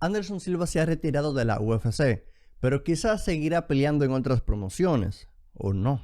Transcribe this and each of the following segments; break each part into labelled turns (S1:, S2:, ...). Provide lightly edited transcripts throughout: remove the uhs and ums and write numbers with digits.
S1: Anderson Silva se ha retirado de la UFC, pero quizás seguirá peleando en otras promociones, o no.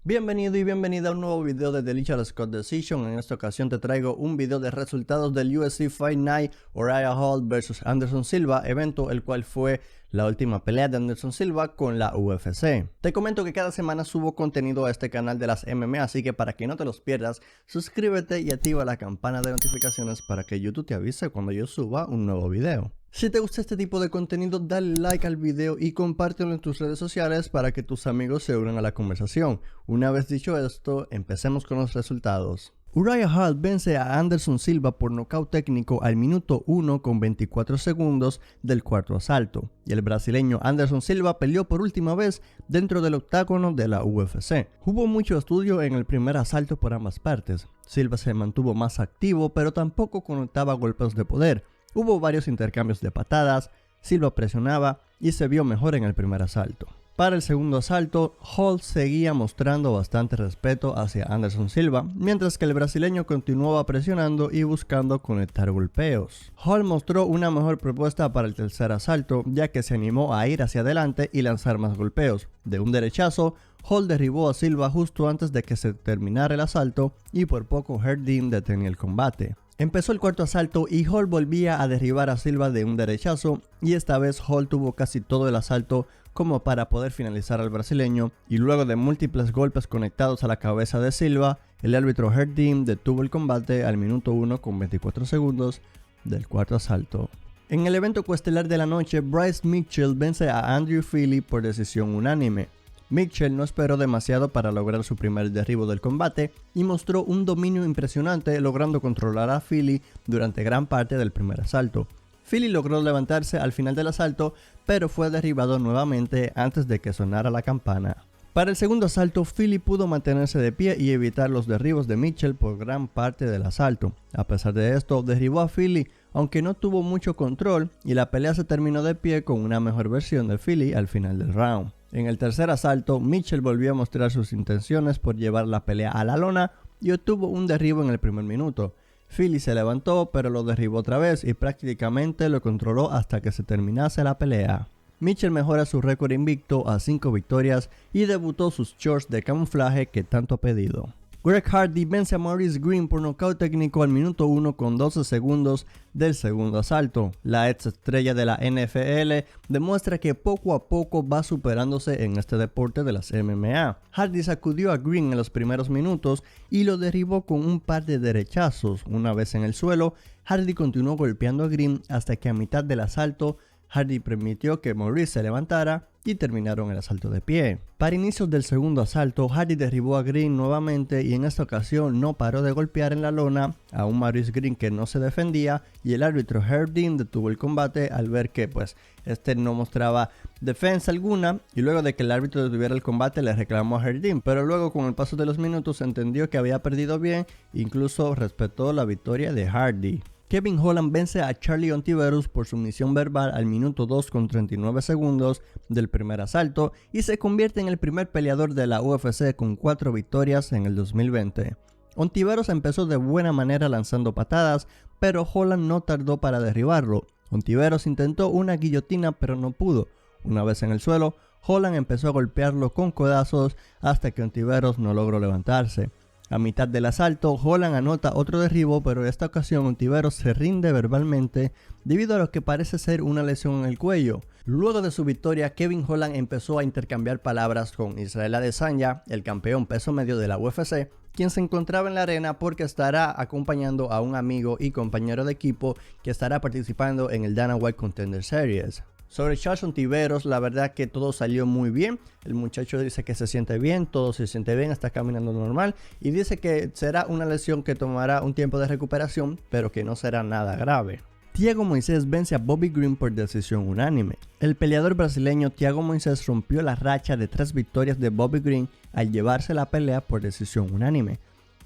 S1: Bienvenido y bienvenida a un nuevo video de The Lichal Scott Decision. En esta ocasión te traigo un video de resultados del UFC Fight Night Uriah Hall vs Anderson Silva, evento el cual fue la última pelea de Anderson Silva con la UFC. Te comento que cada semana subo contenido a este canal de las MMA, así que para que no te los pierdas, suscríbete y activa la campana de notificaciones para que YouTube te avise cuando yo suba un nuevo video. Si te gusta este tipo de contenido, dale like al video y compártelo en tus redes sociales para que tus amigos se unan a la conversación. Una vez dicho esto, empecemos con los resultados. Uriah Hall vence a Anderson Silva por nocaut técnico al minuto 1 con 24 segundos del cuarto asalto, y el brasileño Anderson Silva peleó por última vez dentro del octágono de la UFC. Hubo mucho estudio en el primer asalto por ambas partes. Silva se mantuvo más activo, pero tampoco conectaba golpes de poder. Hubo varios intercambios de patadas, Silva presionaba y se vio mejor en el primer asalto. Para el segundo asalto, Hall seguía mostrando bastante respeto hacia Anderson Silva, mientras que el brasileño continuaba presionando y buscando conectar golpeos. Hall mostró una mejor propuesta para el tercer asalto, ya que se animó a ir hacia adelante y lanzar más golpeos. De un derechazo, Hall derribó a Silva justo antes de que se terminara el asalto y por poco Herb Dean detenía el combate. Empezó el cuarto asalto y Hall volvía a derribar a Silva de un derechazo, y esta vez Hall tuvo casi todo el asalto como para poder finalizar al brasileño, y luego de múltiples golpes conectados a la cabeza de Silva, el árbitro Herb Dean detuvo el combate al minuto 1 con 24 segundos del cuarto asalto. En el evento coestelar de la noche, Bryce Mitchell vence a Andrew Fili por decisión unánime. Mitchell no esperó demasiado para lograr su primer derribo del combate y mostró un dominio impresionante, logrando controlar a Fili durante gran parte del primer asalto. Fili logró levantarse al final del asalto, pero fue derribado nuevamente antes de que sonara la campana. Para el segundo asalto, Fili pudo mantenerse de pie y evitar los derribos de Mitchell por gran parte del asalto. A pesar de esto, derribó a Fili, aunque no tuvo mucho control, y la pelea se terminó de pie con una mejor versión de Fili al final del round. En el tercer asalto, Mitchell volvió a mostrar sus intenciones por llevar la pelea a la lona y obtuvo un derribo en el primer minuto. Fili se levantó, pero lo derribó otra vez y prácticamente lo controló hasta que se terminase la pelea. Mitchell mejora su récord invicto a 5 victorias y debutó sus shorts de camuflaje que tanto ha pedido. Greg Hardy vence a Maurice Greene por nocaut técnico al minuto 1 con 12 segundos del segundo asalto. La ex estrella de la NFL demuestra que poco a poco va superándose en este deporte de las MMA. Hardy sacudió a Greene en los primeros minutos y lo derribó con un par de derechazos. Una vez en el suelo, Hardy continuó golpeando a Greene hasta que a mitad del asalto Hardy permitió que Maurice se levantara y terminaron el asalto de pie. Para inicios del segundo asalto, Hardy derribó a Greene nuevamente y en esta ocasión no paró de golpear en la lona a un Maurice Greene que no se defendía, y el árbitro Herb Dean detuvo el combate al ver que este no mostraba defensa alguna, y luego de que el árbitro detuviera el combate le reclamó a Herb Dean, pero luego con el paso de los minutos entendió que había perdido bien, incluso respetó la victoria de Hardy. Kevin Holland vence a Charlie Ontiveros por sumisión verbal al minuto 2 con 39 segundos del primer asalto y se convierte en el primer peleador de la UFC con 4 victorias en el 2020. Ontiveros empezó de buena manera lanzando patadas, pero Holland no tardó para derribarlo. Ontiveros intentó una guillotina pero no pudo. Una vez en el suelo, Holland empezó a golpearlo con codazos hasta que Ontiveros no logró levantarse. A mitad del asalto, Holland anota otro derribo, pero en esta ocasión Ontiveros se rinde verbalmente debido a lo que parece ser una lesión en el cuello. Luego de su victoria, Kevin Holland empezó a intercambiar palabras con Israel Adesanya, el campeón peso medio de la UFC, quien se encontraba en la arena porque estará acompañando a un amigo y compañero de equipo que estará participando en el Dana White Contender Series. Sobre Charles Ontiveros, la verdad que todo salió muy bien. El muchacho dice que se siente bien, todo se siente bien, está caminando normal y dice que será una lesión que tomará un tiempo de recuperación, pero que no será nada grave. Thiago Moisés vence a Bobby Green por decisión unánime. El peleador brasileño Thiago Moisés rompió la racha de 3 victorias de Bobby Green al llevarse la pelea por decisión unánime.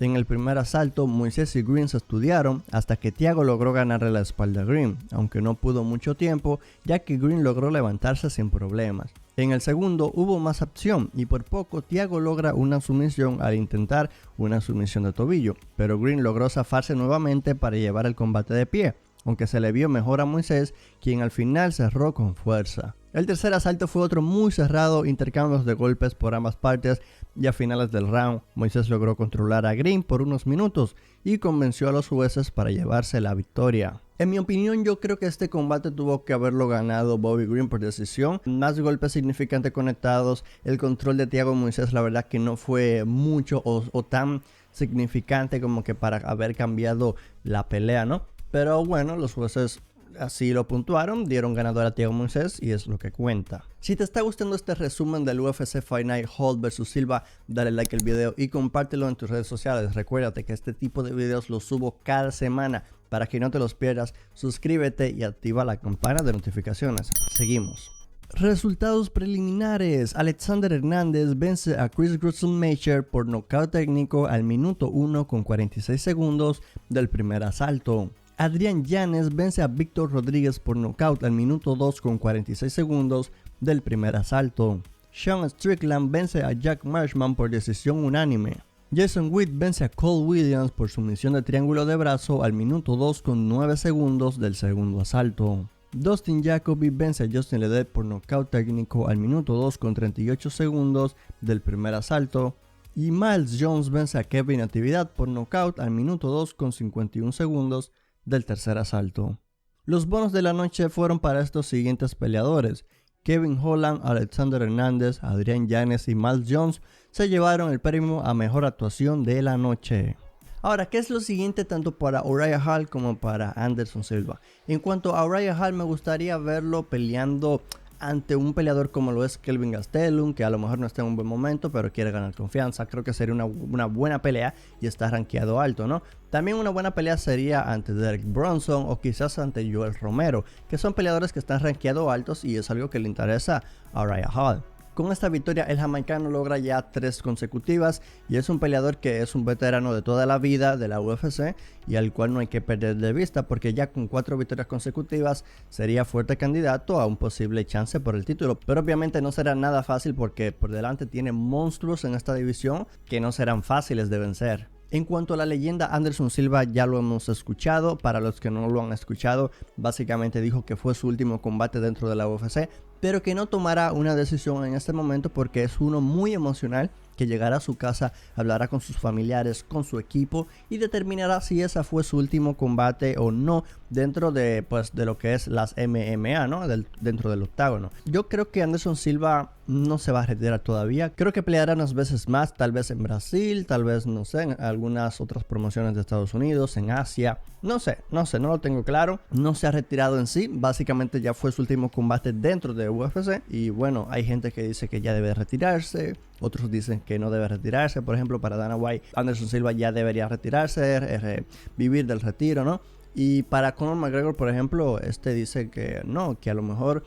S1: En el primer asalto, Moises y Green se estudiaron hasta que Thiago logró ganarle la espalda a Green, aunque no pudo mucho tiempo, ya que Green logró levantarse sin problemas. En el segundo hubo más acción y por poco Thiago logra una sumisión al intentar una sumisión de tobillo, pero Green logró zafarse nuevamente para llevar el combate de pie, aunque se le vio mejor a Moises, quien al final cerró con fuerza. El tercer asalto fue otro muy cerrado, intercambios de golpes por ambas partes, y a finales del round, Moises logró controlar a Green por unos minutos y convenció a los jueces para llevarse la victoria. En mi opinión, yo creo que este combate tuvo que haberlo ganado Bobby Green por decisión. Más golpes significantes conectados, el control de Thiago Moises la verdad que no fue mucho o tan significante como que para haber cambiado la pelea, ¿no? Pero bueno, los jueces así lo puntuaron, dieron ganador a Thiago Moises y es lo que cuenta. Si te está gustando este resumen del UFC Fight Night Holt vs Silva, dale like al video y compártelo en tus redes sociales. Recuérdate que este tipo de videos los subo cada semana. Para que no te los pierdas, suscríbete y activa la campana de notificaciones. Seguimos. Resultados preliminares. Alexander Hernández vence a Chris Gruetzemacher por nocaut técnico al minuto 1 con 46 segundos del primer asalto. Adrián Llanes vence a Víctor Rodríguez por nocaut al minuto 2 con 46 segundos del primer asalto. Sean Strickland vence a Jack Marshman por decisión unánime. Jason Witt vence a Cole Williams por sumisión de triángulo de brazo al minuto 2 con 9 segundos del segundo asalto. Dustin Jacoby vence a Justin Ledet por nocaut técnico al minuto 2 con 38 segundos del primer asalto. Y Miles Jones vence a Kevin Natividad por nocaut al minuto 2 con 51 segundos del tercer asalto. Los bonos de la noche fueron para estos siguientes peleadores. Kevin Holland, Alexander Hernández, Adrián Llanes y Miles Jones se llevaron el premio a mejor actuación de la noche. Ahora, ¿qué es lo siguiente tanto para Uriah Hall como para Anderson Silva? En cuanto a Uriah Hall, me gustaría verlo peleando ante un peleador como lo es Kelvin Gastelum, que a lo mejor no está en un buen momento, pero quiere ganar confianza. Creo que sería una buena pelea y está rankeado alto, ¿no? También una buena pelea sería ante Derek Brunson o quizás ante Joel Romero, que son peleadores que están rankeados altos y es algo que le interesa a Uriah Hall. Con esta victoria el jamaicano logra ya 3 consecutivas y es un peleador que es un veterano de toda la vida de la UFC y al cual no hay que perder de vista porque ya con 4 victorias consecutivas sería fuerte candidato a un posible chance por el título, pero obviamente no será nada fácil porque por delante tiene monstruos en esta división que no serán fáciles de vencer. En cuanto a la leyenda Anderson Silva, ya lo hemos escuchado. Para los que no lo han escuchado, básicamente dijo que fue su último combate dentro de la UFC, pero que no tomará una decisión en este momento porque es uno muy emocional, que llegará a su casa, hablará con sus familiares, con su equipo y determinará si ese fue su último combate o no dentro de, de lo que es las MMA, ¿no? Dentro del octágono. Yo creo que Anderson Silva no se va a retirar todavía. Creo que peleará unas veces más, tal vez en Brasil, tal vez, no sé, en algunas otras promociones de Estados Unidos, en Asia. No sé, no lo tengo claro. No se ha retirado en sí, básicamente ya fue su último combate dentro de UFC. Y bueno, hay gente que dice que ya debe retirarse, otros dicen que no debe retirarse. Por ejemplo, para Dana White, Anderson Silva ya debería retirarse, vivir del retiro, ¿no? Y para Conor McGregor, por ejemplo, dice que no, que a lo mejor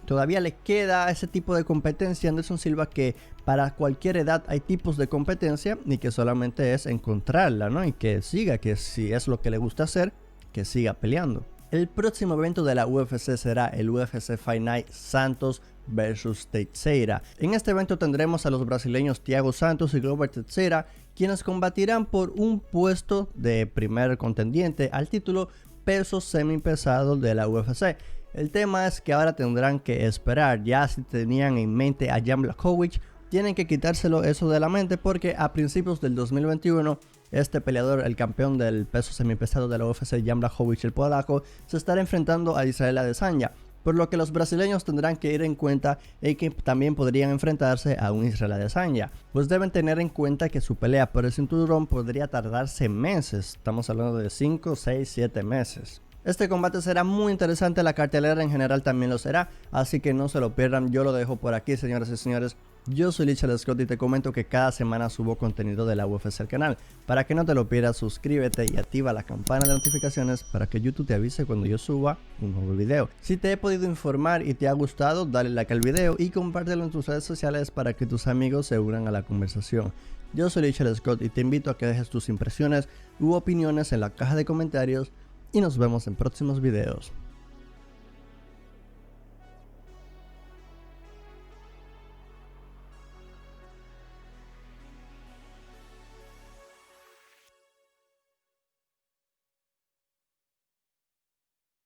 S1: todavía le queda ese tipo de competencia. Anderson Silva, que para cualquier edad hay tipos de competencia y que solamente es encontrarla, ¿no? Y que siga, que si es lo que le gusta hacer, que siga peleando. El próximo evento de la UFC será el UFC Fight Night Santos vs Teixeira. En este evento tendremos a los brasileños Thiago Santos y Glover Teixeira, quienes combatirán por un puesto de primer contendiente al título peso semipesado de la UFC. El tema es que ahora tendrán que esperar. Ya si tenían en mente a Jan Blachowicz, tienen que quitárselo eso de la mente porque a principios del 2021 este peleador, el campeón del peso semipesado de la UFC, Jan Blachowicz, el polaco, se estará enfrentando a Israel Adesanya, por lo que los brasileños tendrán que ir en cuenta y que también podrían enfrentarse a un Israel Adesanya, pues deben tener en cuenta que su pelea por el cinturón podría tardarse meses. Estamos hablando de 5, 6, 7 meses. Este combate será muy interesante, la cartelera en general también lo será, así que no se lo pierdan. Yo lo dejo por aquí, señoras y señores. Yo soy Lichal Scott y te comento que cada semana subo contenido de la UFC al canal. Para que no te lo pierdas, suscríbete y activa la campana de notificaciones para que YouTube te avise cuando yo suba un nuevo video. Si te he podido informar y te ha gustado, dale like al video y compártelo en tus redes sociales para que tus amigos se unan a la conversación. Yo soy Lichar Scott y te invito a que dejes tus impresiones u opiniones en la caja de comentarios y nos vemos en próximos videos.